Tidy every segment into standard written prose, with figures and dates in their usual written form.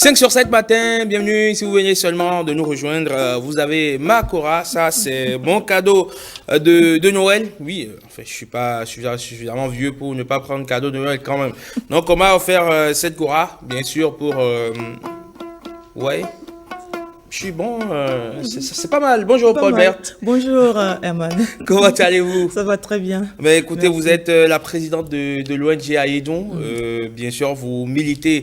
5 sur 7 matin, bienvenue. Si vous venez seulement de nous rejoindre, vous avez ma Cora. Ça, c'est mon cadeau de Noël. Oui, enfin, je suis suffisamment vieux pour ne pas prendre cadeau de Noël quand même. Donc, on m'a offert cette Cora, bien sûr, pour... ouais. Je suis bon, c'est pas mal. Bonjour Paul Bert. Bonjour Herman. Comment allez-vous? Ça va très bien. Ben, écoutez, Merci. vous êtes la présidente de l'ONG Aidons. Bien sûr, vous militez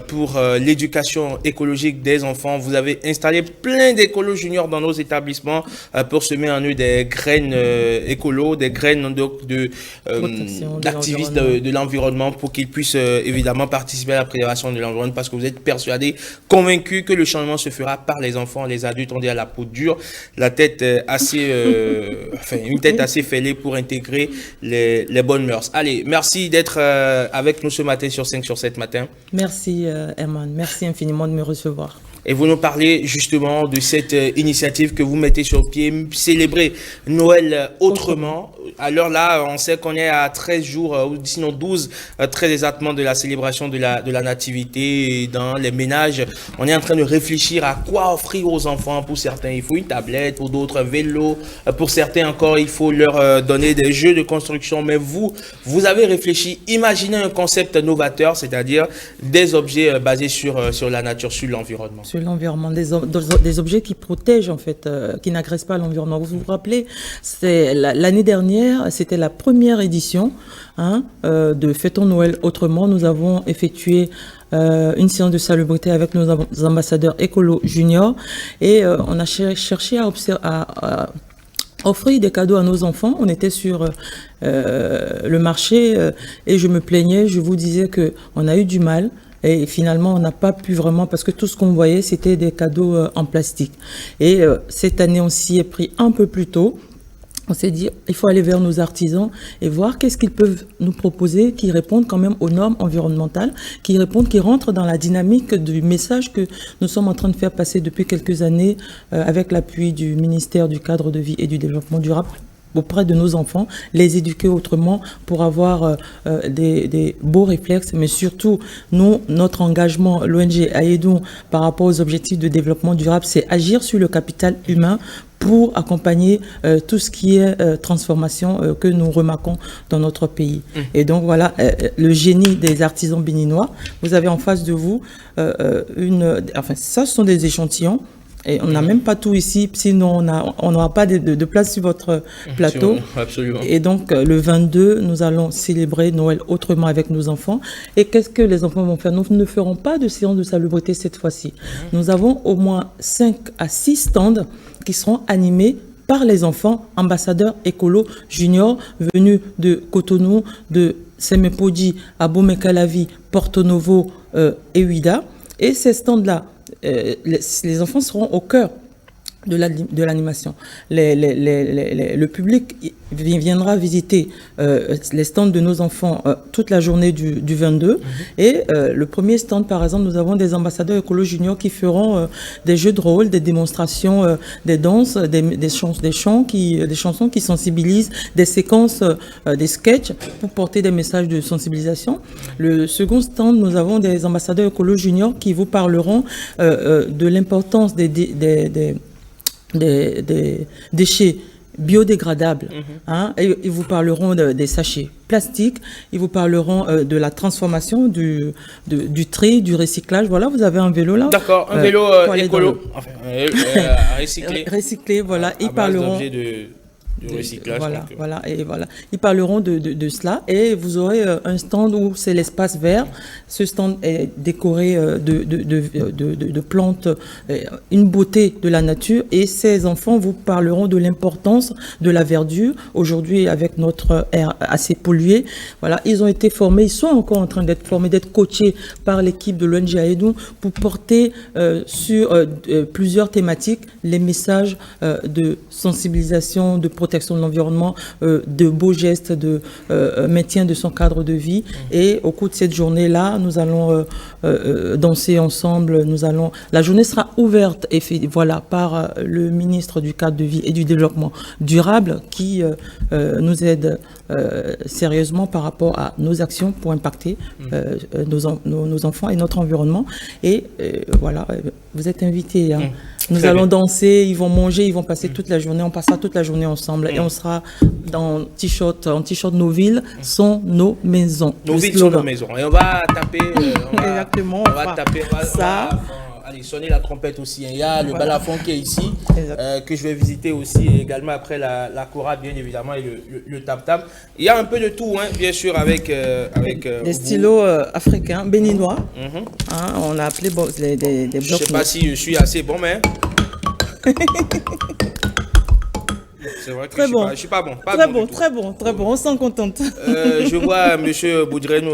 pour l'éducation écologique des enfants. Vous avez installé plein d'écolos juniors dans nos établissements pour semer en eux des graines écolos, des graines d'activistes de l'environnement pour qu'ils puissent évidemment participer à la préservation de l'environnement parce que vous êtes persuadés, convaincus que le changement se fera par les enfants, les adultes, on dit à la peau dure, la tête assez, une tête assez fêlée pour intégrer les bonnes mœurs. Allez, merci d'être avec nous ce matin sur 5 sur 7 matin. Merci Herman, merci infiniment de me recevoir. Et vous nous parlez justement de cette initiative que vous mettez sur pied, célébrer Noël autrement. Alors là, on sait qu'on est à 13 jours, ou sinon 12, très exactement de la célébration de la nativité dans les ménages. On est en train de réfléchir à quoi offrir aux enfants. Pour certains, il faut une tablette, pour d'autres, un vélo. Pour certains encore, il faut leur donner des jeux de construction. Mais vous avez réfléchi, imaginez un concept novateur, c'est-à-dire des objets basés sur la nature, sur l'environnement. Sur l'environnement, des objets qui protègent en fait, qui n'agressent pas l'environnement. Vous vous rappelez, c'est l'année dernière, c'était la première édition de Fêtons Noël autrement. Nous avons effectué une séance de salubrité avec nos ambassadeurs écolo juniors et on a cherché à offrir des cadeaux à nos enfants. On était sur le marché et je me plaignais, je vous disais qu'on a eu du mal. Et finalement, on n'a pas pu vraiment, parce que tout ce qu'on voyait, c'était des cadeaux en plastique. Et cette année, on s'y est pris un peu plus tôt. On s'est dit, il faut aller vers nos artisans et voir qu'est-ce qu'ils peuvent nous proposer qui répondent quand même aux normes environnementales, qui rentrent dans la dynamique du message que nous sommes en train de faire passer depuis quelques années avec l'appui du ministère du Cadre de vie et du Développement durable auprès de nos enfants, les éduquer autrement pour avoir des beaux réflexes, mais surtout, nous, notre engagement, l'ONG Aidons, par rapport aux objectifs de développement durable, c'est agir sur le capital humain pour accompagner tout ce qui est transformation que nous remarquons dans notre pays. Et donc voilà, le génie des artisans béninois. Vous avez en face de vous ça, ce sont des échantillons. Et on n'a même pas tout ici, sinon on n'aura pas de place sur votre plateau. Absolument. Et donc, le 22, nous allons célébrer Noël autrement avec nos enfants. Et qu'est-ce que les enfants vont faire? Nous ne ferons pas de séance de salubrité cette fois-ci. Nous avons au moins 5 à 6 stands qui seront animés par les enfants ambassadeurs écolo juniors venus de Cotonou, de Semepodi, Abomey-Calavi, Porto Novo et Ouidah. Et ces stands-là, les enfants seront au cœur de l'animation. Le public viendra visiter les stands de nos enfants toute la journée du 22. Et le premier stand, par exemple, nous avons des ambassadeurs écolo juniors qui feront des jeux de rôle, des démonstrations, des danses, des chansons qui sensibilisent, des séquences, des sketchs pour porter des messages de sensibilisation. Le second stand, nous avons des ambassadeurs écolo juniors qui vous parleront de l'importance des déchets biodégradables. Et ils vous parleront des sachets plastiques, ils vous parleront de la transformation, du tri, du recyclage. Voilà, vous avez un vélo là. D'accord, un vélo écolo, recyclé. Recyclé, voilà. Ils parleront du recyclage. Voilà. Ils parleront de cela et vous aurez un stand où c'est l'espace vert. Ce stand est décoré de plantes, une beauté de la nature et ces enfants vous parleront de l'importance de la verdure. Aujourd'hui, avec notre air assez pollué, voilà, ils ont été formés, ils sont encore en train d'être formés, d'être coachés par l'équipe de l'ONG Aidons pour porter sur plusieurs thématiques les messages de sensibilisation, de protection de l'environnement, de beaux gestes de maintien de son cadre de vie. Et au cours de cette journée-là, nous allons danser ensemble. La journée sera ouverte par le ministre du cadre de vie et du développement durable qui nous aide sérieusement par rapport à nos actions pour impacter nos enfants et notre environnement. Et voilà, vous êtes invités. Hein. Nous allons danser, ils vont manger, ils vont passer toute la journée. On passera toute la journée ensemble et on sera en t-shirt. Nos villes sont nos maisons. Nos villes sont nos maisons. Et on va taper. Exactement. On va taper ça. Allez, sonner la trompette aussi. Il y a le balafon qui est ici, que je vais visiter aussi également après la kora, bien évidemment, et le tam-tam. Il y a un peu de tout, hein, bien sûr, avec des stylos africains, béninois. Hein, on a appelé des blocs. Je ne sais pas si je suis assez bon, mais... C'est vrai que je suis pas bon. Très bon. On s'en contente. Je vois M. Boudrenou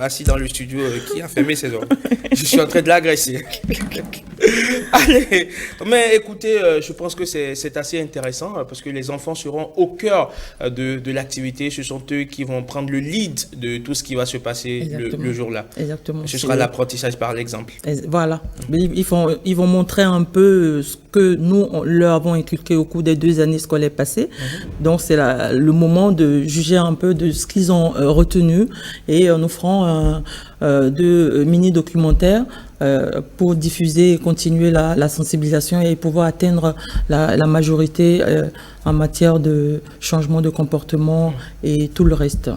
assis dans le studio qui a fermé ses oreilles. Je suis en train de l'agresser. Allez, mais écoutez, je pense que c'est assez intéressant parce que les enfants seront au cœur de l'activité. Ce sont eux qui vont prendre le lead de tout ce qui va se passer le jour-là. Exactement. Ce sera l'apprentissage par l'exemple. Voilà. Ils vont montrer un peu ce que nous leur avons inculqué au cours des 2 années scolaires passées. Donc c'est le moment de juger un peu de ce qu'ils ont retenu et nous ferons 2 mini-documentaires pour diffuser et continuer la sensibilisation et pouvoir atteindre la majorité en matière de changement de comportement et tout le reste.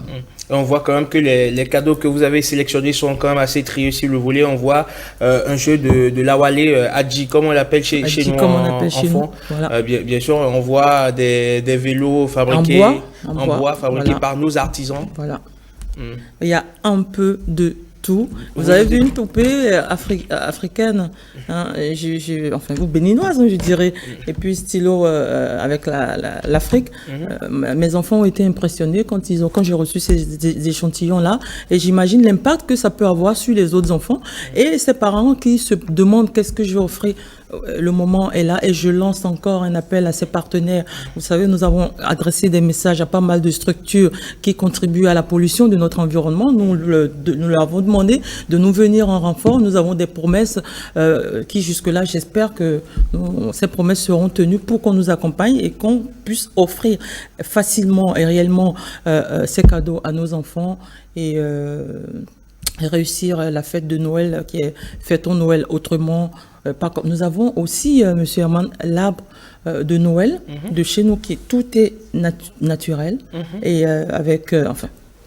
On voit quand même que les cadeaux que vous avez sélectionnés sont quand même assez triés si vous voulez. On voit un jeu de Lawalé, Adji, comme on l'appelle chez nous en fond. Voilà. Bien sûr, on voit des vélos fabriqués en bois fabriqués par nos artisans. Voilà. Il y a un peu de tout. Vous avez vu une poupée africaine, hein, ou béninoise, je dirais, et puis stylo avec l'Afrique. Mes enfants ont été impressionnés quand j'ai reçu ces échantillons-là, et j'imagine l'impact que ça peut avoir sur les autres enfants et ces parents qui se demandent qu'est-ce que je vais offrir. Le moment est là et je lance encore un appel à ces partenaires. Vous savez, nous avons adressé des messages à pas mal de structures qui contribuent à la pollution de notre environnement. Nous leur avons demandé de nous venir en renfort. Nous avons des promesses qui jusque-là, j'espère que ces promesses seront tenues pour qu'on nous accompagne et qu'on puisse offrir facilement et réellement ces cadeaux à nos enfants et réussir la fête de Noël qui est Fêtons Noël autrement. Nous avons aussi, Monsieur Herman, l'arbre de Noël de chez nous tout est naturel et avec,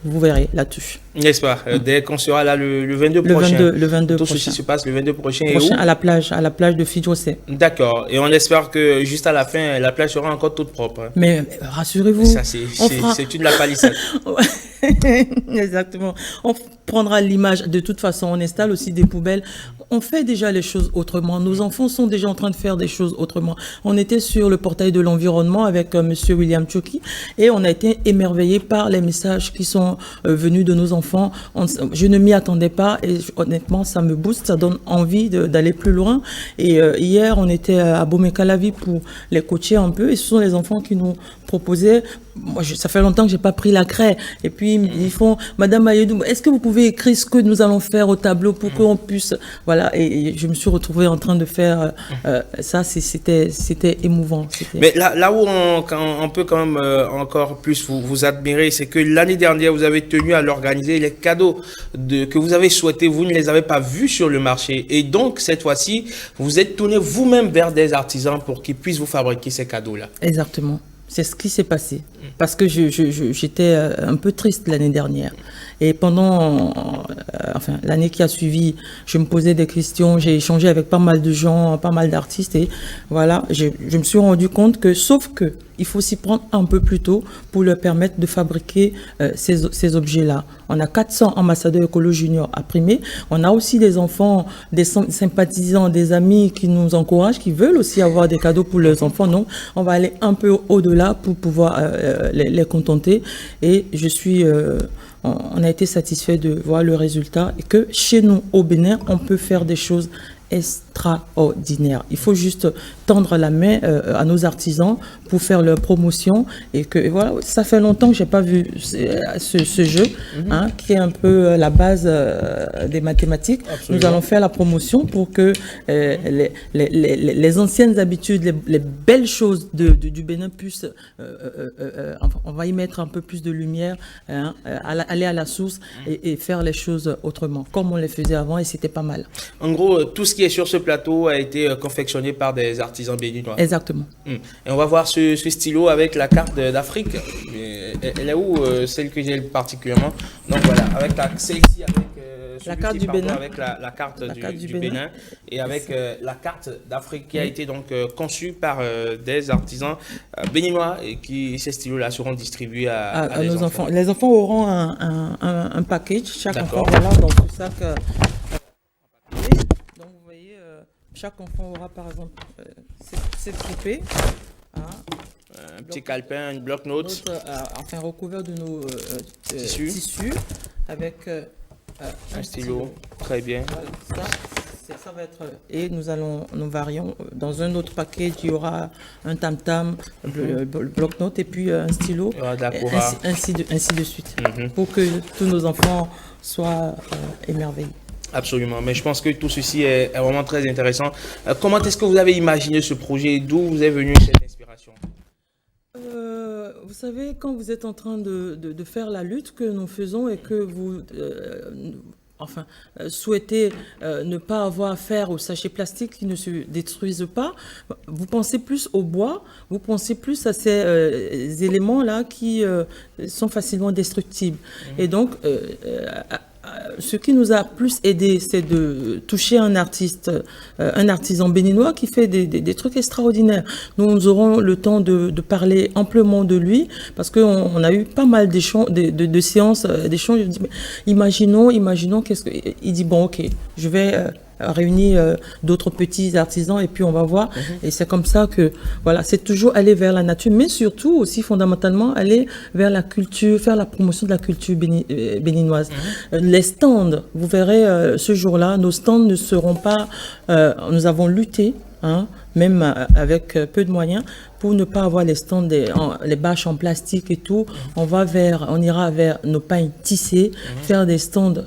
vous verrez là-dessus. N'est-ce pas? Dès qu'on sera là le 22 prochain. Le 22 tout prochain. ceci se passe le 22 prochain. À la plage de Fidjosé. D'accord. Et on espère que juste à la fin, la plage sera encore toute propre. Hein. Mais rassurez-vous. Ça, c'est une la palissade. Exactement. On prendra l'image. De toute façon, on installe aussi des poubelles. On fait déjà les choses autrement. Nos enfants sont déjà en train de faire des choses autrement. On était sur le portail de l'environnement avec Monsieur William Tchoki et on a été émerveillés par les messages qui sont venus de nos enfants. Je ne m'y attendais pas et honnêtement, ça me booste, ça donne envie d'aller plus loin. Et hier, on était à Bomekalavi pour les coacher un peu et ce sont les enfants qui nous proposaient. Moi, ça fait longtemps que j'ai pas pris la craie. Et puis, ils font, Madame Ayedou, est-ce que vous pouvez écrire ce que nous allons faire au tableau pour qu'on puisse, voilà. Et je me suis retrouvée en train de faire ça. C'était émouvant. Mais là où on peut quand même encore plus vous admirer, c'est que l'année dernière, vous avez tenu à l'organiser. Les cadeaux que vous avez souhaités, vous ne les avez pas vus sur le marché. Et donc, cette fois-ci, vous êtes tourné vous-même vers des artisans pour qu'ils puissent vous fabriquer ces cadeaux-là. Exactement. C'est ce qui s'est passé. Parce que j'étais un peu triste l'année dernière. Et pendant l'année qui a suivi, je me posais des questions, j'ai échangé avec pas mal de gens, pas mal d'artistes. Et voilà, je me suis rendu compte que, sauf que, il faut s'y prendre un peu plus tôt pour leur permettre de fabriquer ces objets-là. On a 400 ambassadeurs écolo juniors à primer. On a aussi des enfants, des sympathisants, des amis qui nous encouragent, qui veulent aussi avoir des cadeaux pour leurs enfants. Donc, on va aller un peu au-delà pour pouvoir les contenter. Et on a été satisfait de voir le résultat et que chez nous, au Bénin, on peut faire des choses extraordinaire. Il faut juste tendre la main à nos artisans pour faire leur promotion et que voilà, ça fait longtemps que j'ai pas vu ce jeu hein, qui est un peu la base des mathématiques. Absolument. Nous allons faire la promotion pour que les anciennes habitudes, les belles choses du Bénin puissent, on va y mettre un peu plus de lumière, hein, aller à la source et faire les choses autrement, comme on les faisait avant et c'était pas mal. En gros, tout ce qui est sur ce plateau a été confectionné par des artisans béninois. Exactement. Et on va voir ce stylo avec la carte d'Afrique. Elle est où, celle que j'ai particulièrement? Donc voilà, avec celle-ci avec la carte du Bénin. Avec la carte du Bénin et avec la carte d'Afrique qui a été donc conçue par des artisans béninois et ces stylos-là seront distribués à nos enfants. Les enfants auront un package, chaque enfant, voilà, dans ce sac. Donc vous voyez, chaque enfant aura par exemple cette poupée. Hein, un petit calepin, une bloc-notes. Enfin recouvert de nos tissus avec un stylo. Très bien. Voilà, ça va être. Et nous varions. Dans un autre paquet, il y aura un tam-tam, le bloc-notes et puis un stylo. Ainsi de suite. Pour que tous nos enfants soient émerveillés. Absolument, mais je pense que tout ceci est vraiment très intéressant. Comment est-ce que vous avez imaginé ce projet? D'où vous est venue cette inspiration? Vous savez, quand vous êtes en train de faire la lutte que nous faisons et que vous souhaitez ne pas avoir affaire aux sachets plastiques qui ne se détruisent pas, vous pensez plus au bois, vous pensez plus à ces éléments-là qui sont facilement destructibles. Et donc, ce qui nous a plus aidé, c'est de toucher un artisan béninois qui fait des trucs extraordinaires. Nous aurons le temps de parler amplement de lui parce qu'on a eu pas mal de séances d'échanges. Je dis, imaginons qu'est-ce que... Il dit, bon, ok, je vais... réunir d'autres petits artisans et puis on va voir. Et c'est comme ça que, voilà, c'est toujours aller vers la nature, mais surtout aussi fondamentalement aller vers la culture, faire la promotion de la culture béninoise. Les stands, vous verrez ce jour-là, nos stands ne seront pas... nous avons lutté, hein, même avec peu de moyens, pour ne pas avoir les stands, les bâches en plastique et tout. On ira vers nos pains tissés, faire des stands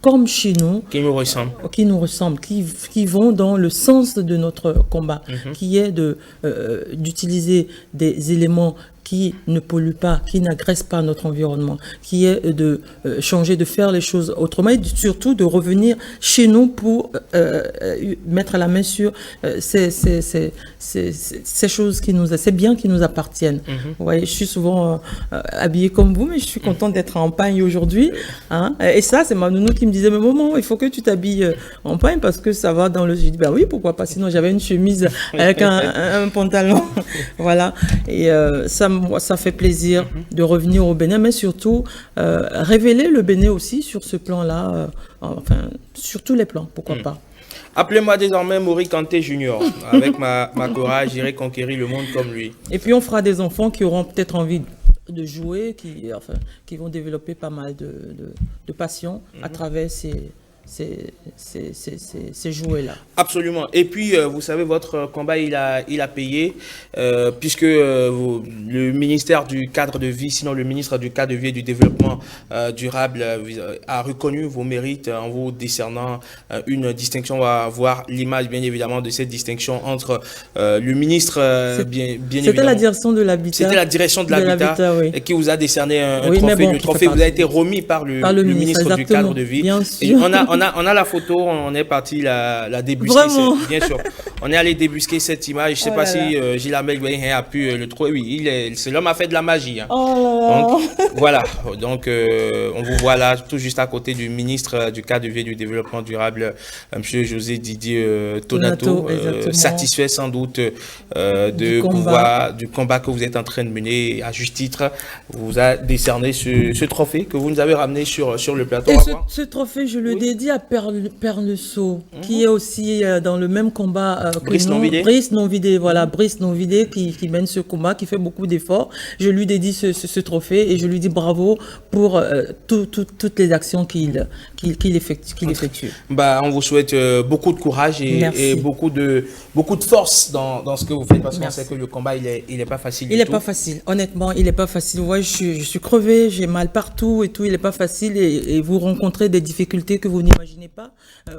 comme chez nous, qui nous ressemblent, qui vont dans le sens de notre combat, qui est d'utiliser des éléments qui ne polluent pas, qui n'agressent pas notre environnement, qui est de changer, de faire les choses autrement et surtout de revenir chez nous pour mettre la main sur ces choses ces biens qui nous appartiennent. Vous voyez, je suis souvent habillée comme vous, mais je suis contente d'être en pagne aujourd'hui. Hein, et ça, c'est ma nounou qui me disait, mais maman, il faut que tu t'habilles en pagne parce que ça va dans le... Je dis, ben oui, pourquoi pas, sinon j'avais une chemise avec un pantalon. Voilà, et ça fait plaisir de revenir au Bénin, mais surtout révéler le Bénin aussi sur ce plan-là, enfin, sur tous les plans, pourquoi pas. Appelez-moi désormais Maury Kanté Junior. Avec ma courage, j'irai conquérir le monde comme lui. Et puis on fera des enfants qui auront peut-être envie de jouer, qui vont développer pas mal de passion à travers ces jouets-là. Absolument. Et puis, vous savez, votre combat, il a payé, puisque le ministère du cadre de vie, sinon le ministre du cadre de vie et du développement durable a reconnu vos mérites en vous décernant une distinction. On va voir l'image, bien évidemment, de cette distinction entre le ministre, bien évidemment. C'était la direction de l'habitat. C'était la direction de l'habitat oui. Qui vous a décerné un trophée. Le trophée vous a été remis par le ministre du cadre de vie. Bien sûr. Et on a la photo, on est parti la débusquer. Bien sûr. On est allé débusquer cette image. Je ne sais pas si Gilles Amel a pu le trouver. Oui, c'est l'homme a fait de la magie. Hein. Donc, voilà. Donc, on vous voit là, tout juste à côté du ministre du cadre de vie et du développement durable, M. José Didier Tonato, satisfait sans doute du combat que vous êtes en train de mener. À juste titre, vous a décerné ce trophée que vous nous avez ramené sur le plateau. Et ce trophée, je le dédie dis à Pernesso, qui est aussi dans le même combat que Brice nous. Nonvidé. Brice Nonvidé, voilà, Brice Nonvidé qui mène ce combat, qui fait beaucoup d'efforts. Je lui dédie ce trophée et je lui dis bravo pour toutes les actions qu'il effectue. Bah, on vous souhaite beaucoup de courage et beaucoup de force dans ce que vous faites, parce qu'on sait que le combat, il est pas facile. Il n'est pas facile, honnêtement, il n'est pas facile. Ouais, je suis crevée, j'ai mal partout et tout, il n'est pas facile et vous rencontrez des difficultés que vous n'imaginez pas.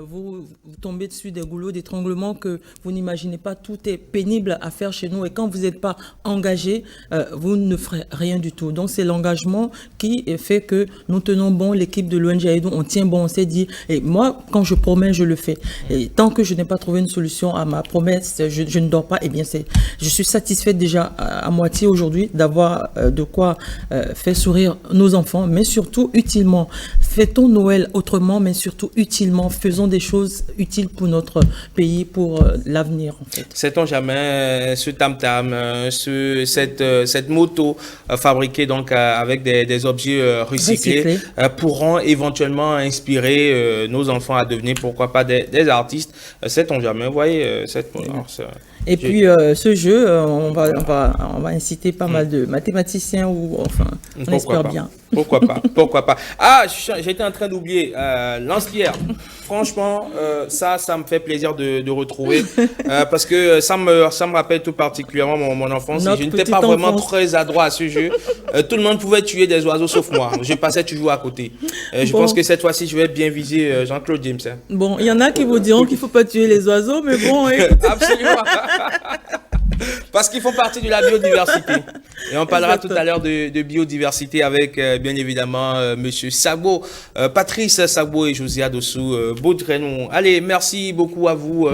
Vous tombez dessus des goulots d'étranglement que vous n'imaginez pas. Tout est pénible à faire chez nous et quand vous n'êtes pas engagé, vous ne ferez rien du tout. Donc c'est l'engagement qui fait que nous tenons bon, l'équipe de l'ONG Aïdou, on tient bon, on s'est dit, et moi, quand je promets, je le fais. Et tant que je n'ai pas trouvé une solution à ma promesse, je ne dors pas, et bien je suis satisfaite déjà à moitié aujourd'hui d'avoir de quoi faire sourire nos enfants, mais surtout utilement. Fêtons Noël autrement, mais surtout utilement. Faisons des choses utiles pour notre pays, pour l'avenir, en fait. Sait-on jamais ce tam-tam, cette moto fabriquée donc avec des objets recyclés pourront éventuellement inspirer nos enfants à devenir, pourquoi pas, des artistes. Sait-on jamais, vous voyez, et puis ce jeu, on va inciter pas mal de mathématiciens ou enfin, on espère bien. Pourquoi pas. Ah, j'étais en train d'oublier Lance-Pierre. Franchement, ça me fait plaisir de retrouver parce que ça me rappelle tout particulièrement mon enfance. Je n'étais pas vraiment très adroit à ce jeu. Tout le monde pouvait tuer des oiseaux sauf moi. Je passais toujours à côté. Je pense que cette fois-ci, je vais bien viser Jean-Claude James. Hein. Bon, il y en a qui vous diront qu'il ne faut pas tuer les oiseaux, mais bon. Absolument. Parce qu'ils font partie de la biodiversité. Et on parlera tout à l'heure de biodiversité avec, bien évidemment, Monsieur Sabo, Patrice Sabo et Josia Dossou, Baudrenon. Allez, merci beaucoup à vous,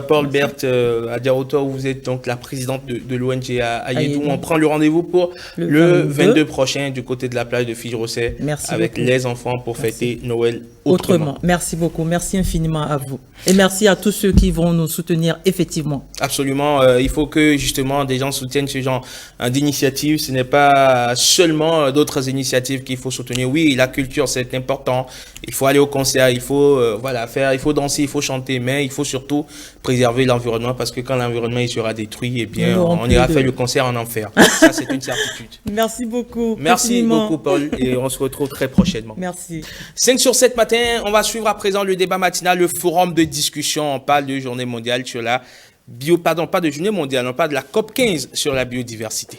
Paul Berthe, Adiaroto, vous êtes donc la présidente de l'ONG Aïdou. On prend le rendez-vous pour le 22 prochain du côté de la plage de Fige-Rosset avec les enfants pour fêter Noël autrement. Merci beaucoup. Merci infiniment à vous. Et merci à tous ceux qui vont nous soutenir effectivement. Absolument. Il faut que justement des gens soutiennent ce genre d'initiative. Ce n'est pas seulement d'autres initiatives qu'il faut soutenir. Oui, la culture, c'est important. Il faut aller au concert, il faut il faut danser, il faut chanter, mais il faut surtout préserver l'environnement parce que quand l'environnement il sera détruit, eh bien, on ira faire le concert en enfer. Ça, c'est une certitude. Merci beaucoup. Merci beaucoup, Paul, et on se retrouve très prochainement. Merci. 5 sur 7 matin, on va suivre à présent le débat matinal, le forum de discussion. On parle de journée mondiale sur la pas de journée mondiale, on parle de la COP 15 sur la biodiversité.